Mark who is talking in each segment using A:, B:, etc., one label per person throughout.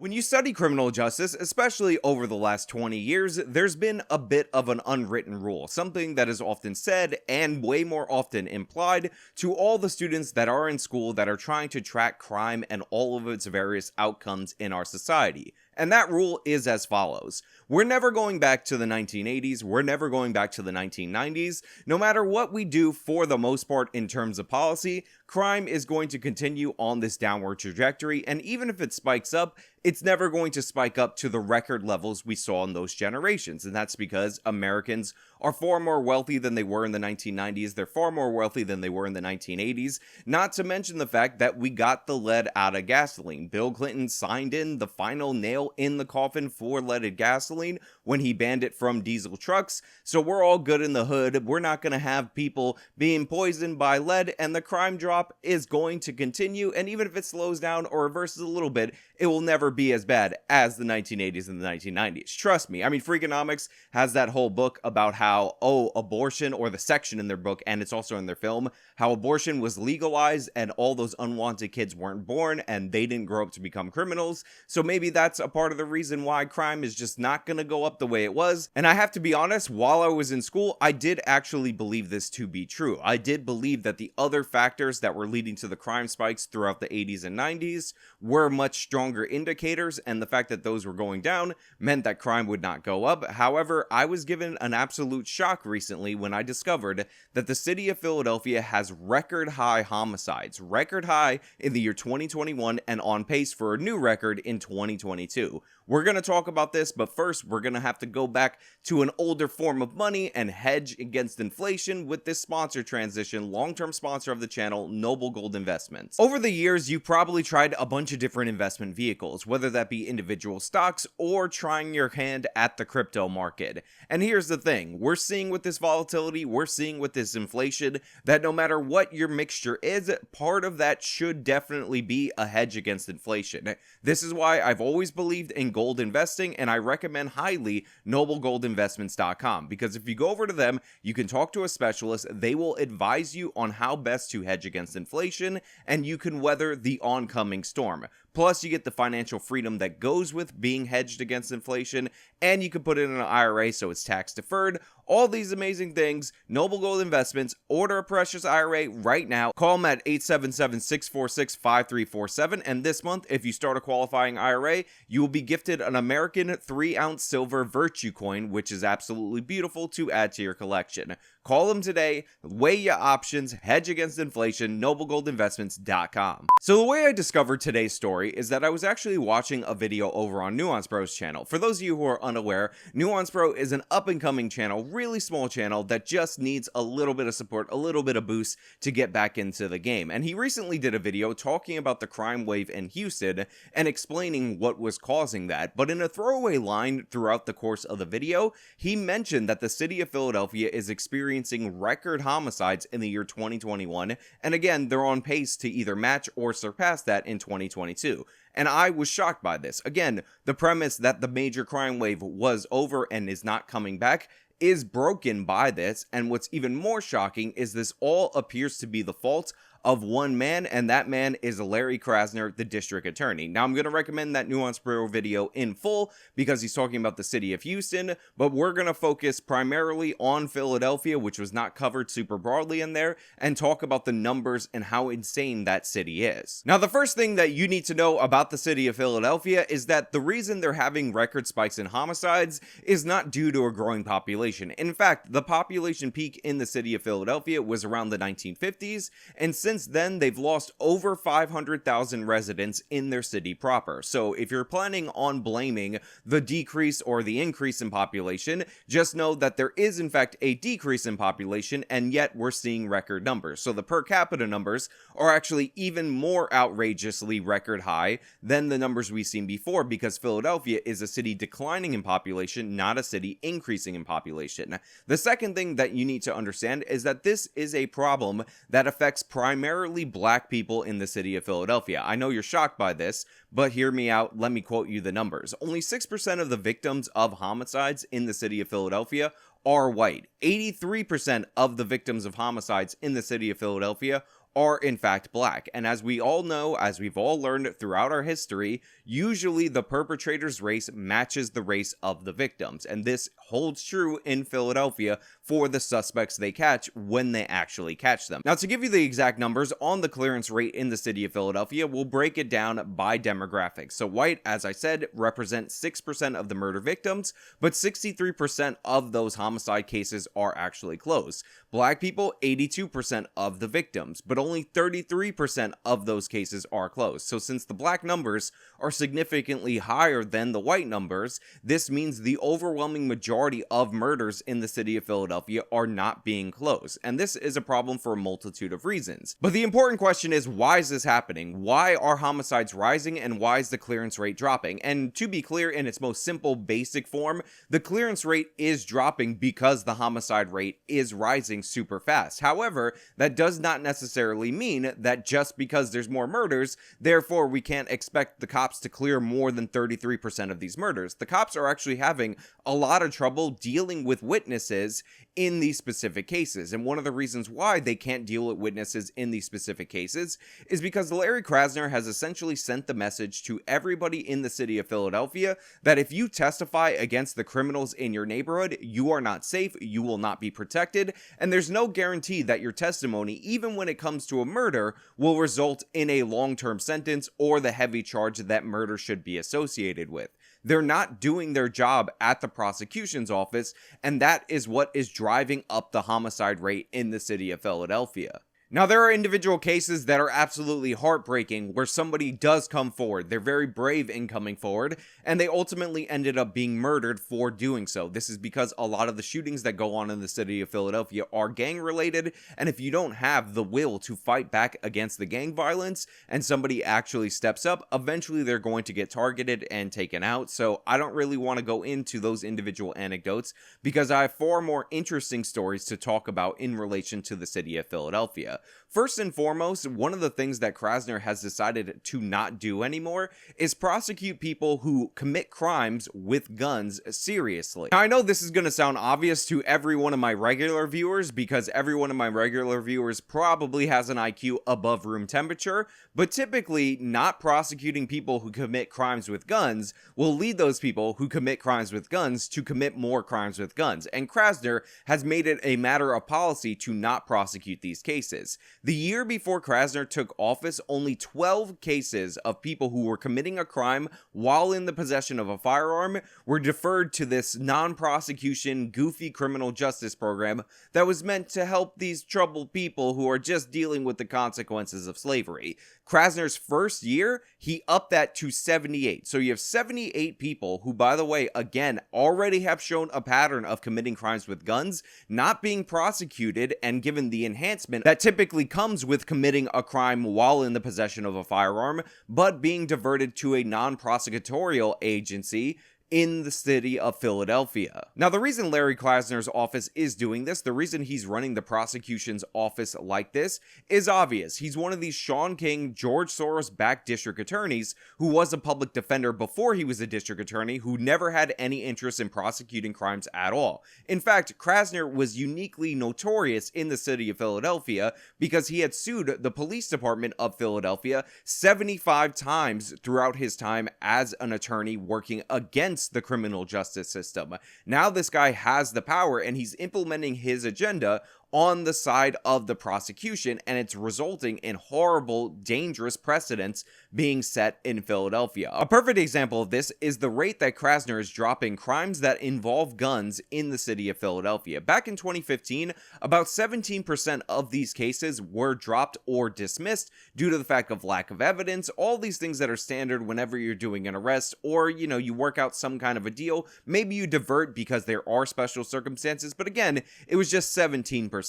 A: When you study criminal justice, especially over the last 20 years, there's been a bit of an unwritten rule, something that is often said and way more often implied to all the students that are in school that are trying to track crime and all of its various outcomes in our society. And that rule is as follows. We're never going back to the 1980s, we're never going back to the 1990s. No matter what we do for the most part in terms of policy, crime is going to continue on this downward trajectory, and even if it spikes up, it's never going to spike up to the record levels we saw in those generations, and that's because Americans are far more wealthy than they were in the 1990s, they're far more wealthy than they were in the 1980s, not to mention the fact that we got the lead out of gasoline. Bill Clinton signed in the final nail in the coffin for leaded gasoline when he banned it from diesel trucks, so we're all good in the hood. We're not going to have people being poisoned by lead, and the crime drop is going to continue, and even if it slows down or reverses a little bit, it will never be as bad as the 1980s and the 1990s. Trust me. I mean, Freakonomics has that whole book about how, abortion, or the section in their book, and it's also in their film, how abortion was legalized and all those unwanted kids weren't born and they didn't grow up to become criminals. So maybe that's a part of the reason why crime is just not going to go up the way it was. And I have to be honest, while I was in school, I did actually believe this to be true. I did believe that the other factors that were leading to the crime spikes throughout the 80s and 90s were much stronger indicators, and the fact that those were going down meant that crime would not go up. However, I was given an absolute shock recently when I discovered that the city of Philadelphia has record high homicides, record high in the year 2021, and on pace for a new record in 2022. We're going to talk about this, but first we're going to have to go back to an older form of money and hedge against inflation with this sponsor transition, long-term sponsor of the channel, Noble Gold Investments. Over the years, you probably tried a bunch of different investment vehicles, whether that be individual stocks or trying your hand at the crypto market. And here's the thing, we're seeing with this volatility, we're seeing with this inflation, that no matter what your mixture is, part of that should definitely be a hedge against inflation. This is why I've always believed in gold investing, and I recommend highly noblegoldinvestments.com, because if you go over to them, you can talk to a specialist, they will advise you on how best to hedge against inflation, and you can weather the oncoming storm. Plus, you get the financial freedom that goes with being hedged against inflation, and you can put it in an IRA so it's tax deferred. All these amazing things. Noble Gold Investments. Order a precious IRA right now. Call them at 877-646-5347. And this month, if you start a qualifying IRA, you will be gifted an American 3-ounce silver Virtue coin, which is absolutely beautiful to add to your collection. Call them today, weigh your options, hedge against inflation, noblegoldinvestments.com. So the way I discovered today's story is that I was actually watching a video over on Nuance Bro's channel. For those of you who are unaware, Nuance Bro is an up-and-coming channel, really small channel that just needs a little bit of support, a little bit of boost to get back into the game. And he recently did a video talking about the crime wave in Houston and explaining what was causing that. But in a throwaway line throughout the course of the video, he mentioned that the city of Philadelphia is experiencing record homicides in the year 2021, and again, they're on pace to either match or surpass that in 2022. And I was shocked by this. Again, the premise that the major crime wave was over and is not coming back is broken by this, and what's even more shocking is this all appears to be the fault of one man, and that man is Larry Krasner, the district attorney. Now, I'm going to recommend that Nuance Bro video in full because he's talking about the city of Houston, but we're going to focus primarily on Philadelphia, which was not covered super broadly in there, and talk about the numbers and how insane that city is. Now, the first thing that you need to know about the city of Philadelphia is that the reason they're having record spikes in homicides is not due to a growing population. In fact, the population peak in the city of Philadelphia was around the 1950s, and since then, they've lost over 500,000 residents in their city proper. So if you're planning on blaming the decrease or the increase in population, just know that there is in fact a decrease in population, and yet we're seeing record numbers. So the per capita numbers are actually even more outrageously record high than the numbers we've seen before, because Philadelphia is a city declining in population, not a city increasing in population. The second thing that you need to understand is that this is a problem that affects primarily black people in the city of Philadelphia. I know you're shocked by this, but hear me out. Let me quote you the numbers. Only 6% of the victims of homicides in the city of Philadelphia are white. 83% of the victims of homicides in the city of Philadelphia are in fact black. And as we all know, as we've all learned throughout our history, usually the perpetrator's race matches the race of the victims. And this holds true in Philadelphia for the suspects they catch when they actually catch them. Now, to give you the exact numbers on the clearance rate in the city of Philadelphia, we'll break it down by demographics. So white, as I said, represent 6% of the murder victims, but 63% of those homicide cases are actually closed. Black people, 82% of the victims, but only 33% of those cases are closed. So since the black numbers are significantly higher than the white numbers, this means the overwhelming majority of murders in the city of Philadelphia are not being closed. And this is a problem for a multitude of reasons. But the important question is, why is this happening? Why are homicides rising, and why is the clearance rate dropping? And to be clear, in its most simple, basic form, the clearance rate is dropping because the homicide rate is rising super fast. However, that does not necessarily mean that just because there's more murders, therefore we can't expect the cops to clear more than 33% of these murders. The cops are actually having a lot of trouble dealing with witnesses in these specific cases. And one of the reasons why they can't deal with witnesses in these specific cases is because Larry Krasner has essentially sent the message to everybody in the city of Philadelphia that if you testify against the criminals in your neighborhood, you are not safe, you will not be protected, and there's no guarantee that your testimony, even when it comes to a murder, will result in a long-term sentence or the heavy charge that murder should be associated with. They're not doing their job at the prosecution's office, and that is what is driving up the homicide rate in the city of Philadelphia. Now, there are individual cases that are absolutely heartbreaking where somebody does come forward. They're very brave in coming forward, and they ultimately ended up being murdered for doing so. This is because a lot of the shootings that go on in the city of Philadelphia are gang-related, and if you don't have the will to fight back against the gang violence and somebody actually steps up, eventually they're going to get targeted and taken out. So I don't really want to go into those individual anecdotes because I have far more interesting stories to talk about in relation to the city of Philadelphia. First and foremost, one of the things that Krasner has decided to not do anymore is prosecute people who commit crimes with guns seriously. Now, I know this is going to sound obvious to every one of my regular viewers because every one of my regular viewers probably has an IQ above room temperature, but typically not prosecuting people who commit crimes with guns will lead those people who commit crimes with guns to commit more crimes with guns, and Krasner has made it a matter of policy to not prosecute these cases. The year before Krasner took office, only 12 cases of people who were committing a crime while in the possession of a firearm were deferred to this non-prosecution, goofy criminal justice program that was meant to help these troubled people who are just dealing with the consequences of slavery. Krasner's first year, he upped that to 78. So you have 78 people who, by the way, again, already have shown a pattern of committing crimes with guns, not being prosecuted and given the enhancement that typically comes with committing a crime while in the possession of a firearm, but being diverted to a non-prosecutorial agency in the city of Philadelphia. Now, the reason Larry Krasner's office is doing this, the reason he's running the prosecution's office like this, is obvious. He's one of these Sean King, George Soros-backed district attorneys who was a public defender before he was a district attorney, who never had any interest in prosecuting crimes at all. In fact, Krasner was uniquely notorious in the city of Philadelphia because he had sued the police department of Philadelphia 75 times throughout his time as an attorney working against the criminal justice system. Now this guy has the power and he's implementing his agenda on the side of the prosecution, and it's resulting in horrible, dangerous precedents being set in Philadelphia. A perfect example of this is the rate that Krasner is dropping crimes that involve guns in the city of Philadelphia. Back in 2015, about 17% of these cases were dropped or dismissed due to the fact of lack of evidence, all these things that are standard whenever you're doing an arrest, or, you work out some kind of a deal. Maybe you divert because there are special circumstances, but again, it was just 17%.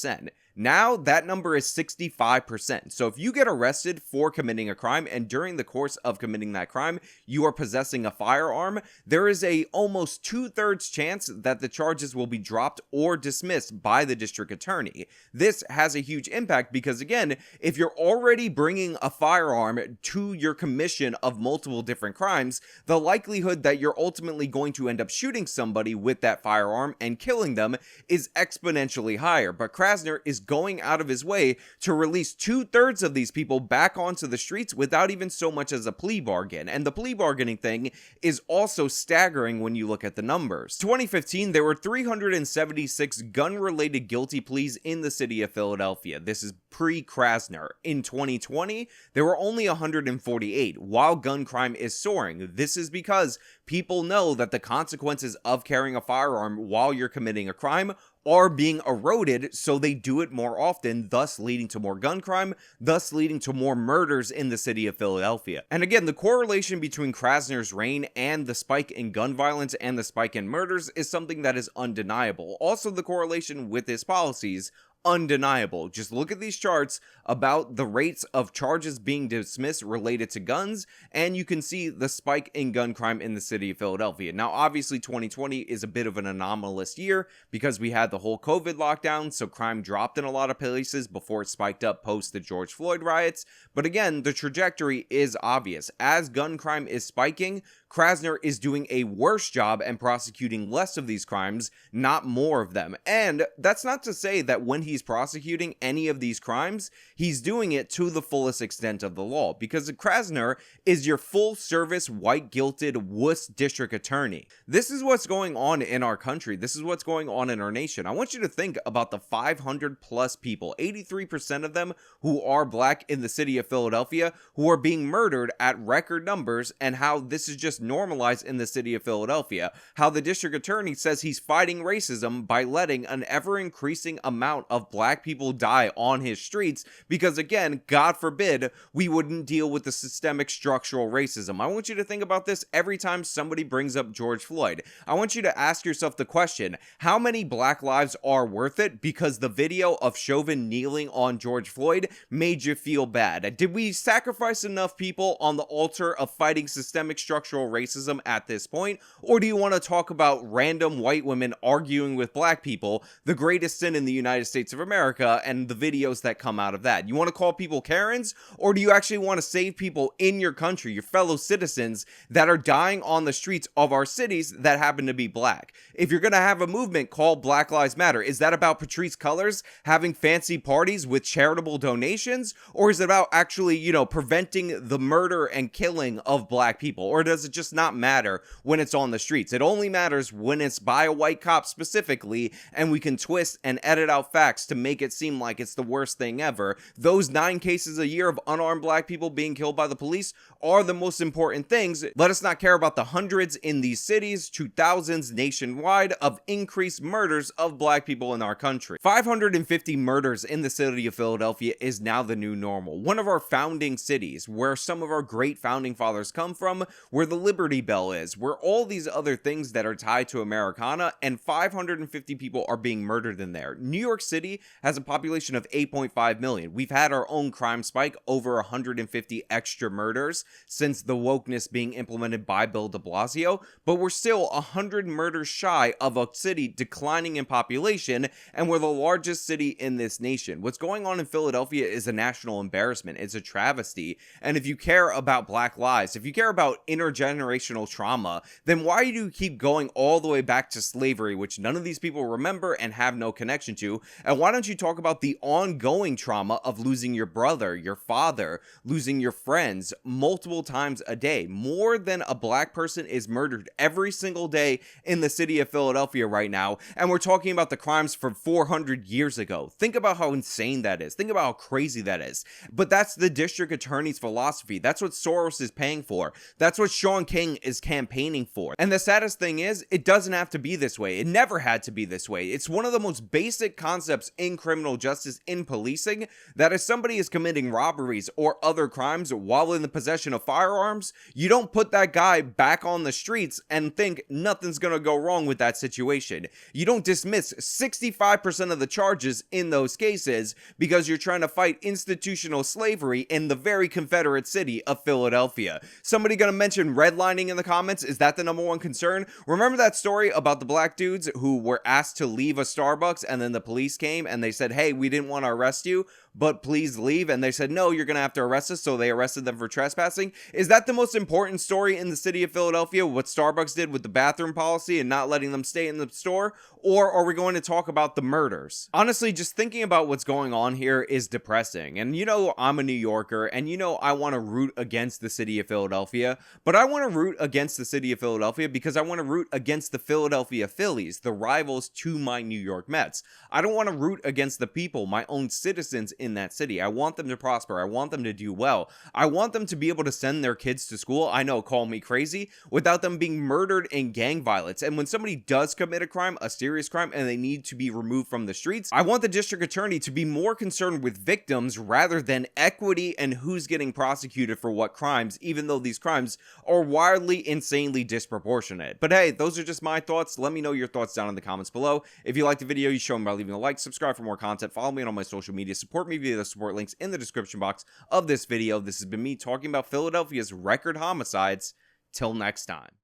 A: Now that number is 65%. So if you get arrested for committing a crime and during the course of committing that crime you are possessing a firearm, there is a almost 2/3 chance that the charges will be dropped or dismissed by the district attorney. This has a huge impact because, again, if you're already bringing a firearm to your commission of multiple different crimes, the likelihood that you're ultimately going to end up shooting somebody with that firearm and killing them is exponentially higher. But Krasner is going out of his way to release 2/3 of these people back onto the streets without even so much as a plea bargain. And the plea bargaining thing is also staggering when you look at the numbers. 2015, there were 376 gun-related guilty pleas in the city of Philadelphia. This is pre-Krasner. In 2020, there were only 148, while gun crime is soaring. This is because people know that the consequences of carrying a firearm while you're committing a crime are being eroded, so they do it more often, thus leading to more gun crime, thus leading to more murders in the city of Philadelphia. And again, the correlation between Krasner's reign and the spike in gun violence and the spike in murders is something that is undeniable. Also, the correlation with his policies, undeniable. Just look at these charts about the rates of charges being dismissed related to guns, and you can see the spike in gun crime in the city of Philadelphia. Now, obviously, 2020 is a bit of an anomalous year because we had the whole COVID lockdown, so crime dropped in a lot of places before it spiked up post the George Floyd riots. But again, the trajectory is obvious. As gun crime is spiking, Krasner is doing a worse job and prosecuting less of these crimes, not more of them. And that's not to say that when he's prosecuting any of these crimes, he's doing it to the fullest extent of the law, because Krasner is your full-service, white-guilted wuss district attorney. This is what's going on in our country. This is what's going on in our nation. I want you to think about the 500-plus people, 83% of them who are black in the city of Philadelphia, who are being murdered at record numbers, and how this is just normalized in the city of Philadelphia. How the district attorney says he's fighting racism by letting an ever-increasing amount of black people die on his streets because, again, God forbid, we wouldn't deal with the systemic structural racism. I want you to think about this every time somebody brings up George Floyd. I want you to ask yourself the question, how many black lives are worth it because the video of Chauvin kneeling on George Floyd made you feel bad? Did we sacrifice enough people on the altar of fighting systemic structural racism at this point? Or do you want to talk about random white women arguing with black people, the greatest sin in the United States of America, and the videos that come out of that? You want to call people Karens? Or do you actually want to save people in your country, your fellow citizens that are dying on the streets of our cities that happen to be black? If you're going to have a movement called Black Lives Matter, is that about Patrisse Cullors having fancy parties with charitable donations? Or is it about actually, preventing the murder and killing of black people? Or does it just not matter when it's on the streets? It only matters when it's by a white cop specifically, and we can twist and edit out facts to make it seem like it's the worst thing ever. Those 9 cases a year of unarmed black people being killed by the police are the most important things. Let us not care about the hundreds in these cities to thousands nationwide of increased murders of black people in our country. 550 murders in the city of Philadelphia is now the new normal. One of our founding cities, where some of our great founding fathers come from, where the Liberty Bell is, where all these other things that are tied to Americana, and 550 people are being murdered in there. New York City has a population of 8.5 million. We've had our own crime spike, over 150 extra murders since the wokeness being implemented by Bill de Blasio, but we're still 100 murders shy of a city declining in population, and we're the largest city in this nation. What's going on in Philadelphia is a national embarrassment. It's a travesty. And if you care about black lives, if you care about intergenerational trauma, then why do you keep going all the way back to slavery, which none of these people remember and have no connection to? And why don't you talk about the ongoing trauma of losing your brother, your father, losing your friends multiple times a day? More than a black person is murdered every single day in the city of Philadelphia right now, and we're talking about the crimes from 400 years ago. Think about how insane that is. Think about how crazy that is. But that's the district attorney's philosophy. That's what Soros is paying for. That's what Shaun King is campaigning for. And the saddest thing is, it doesn't have to be this way. It never had to be this way. It's one of the most basic concepts in criminal justice, in policing, that if somebody is committing robberies or other crimes while in the possession of firearms, you don't put that guy back on the streets and think nothing's gonna go wrong with that situation. You don't dismiss 65% of the charges in those cases because you're trying to fight institutional slavery in the very Confederate city of Philadelphia. Somebody gonna mention redlining in the comments? Is that the number one concern? Remember that story about the black dudes who were asked to leave a Starbucks and then the police came came and they said, hey, we didn't want to arrest you, but please leave. And they said, no, you're going to have to arrest us. So they arrested them for trespassing. Is that the most important story in the city of Philadelphia? What Starbucks did with the bathroom policy and not letting them stay in the store? Or are we going to talk about the murders? Honestly, just thinking about what's going on here is depressing. And I'm a New Yorker, and I want to root against the city of Philadelphia, but I want to root against the city of Philadelphia because I want to root against the Philadelphia Phillies, the rivals to my New York Mets. I don't want to root against the people, my own citizens in that city. I want them to prosper. I want them to do well. I want them to be able to send their kids to school, I know, call me crazy, without them being murdered in gang violence. And when somebody does commit a crime, a serious crime, and they need to be removed from the streets, I want the district attorney to be more concerned with victims rather than equity and who's getting prosecuted for what crimes, even though these crimes are wildly, insanely disproportionate. But hey, those are just my thoughts. Let me know your thoughts down in the comments below. If you liked the video, you show me by leaving a like, subscribe for more content, follow me on all my social media, support me via the support links in the description box of this video. This has been me talking about Philadelphia's record homicides. Till next time.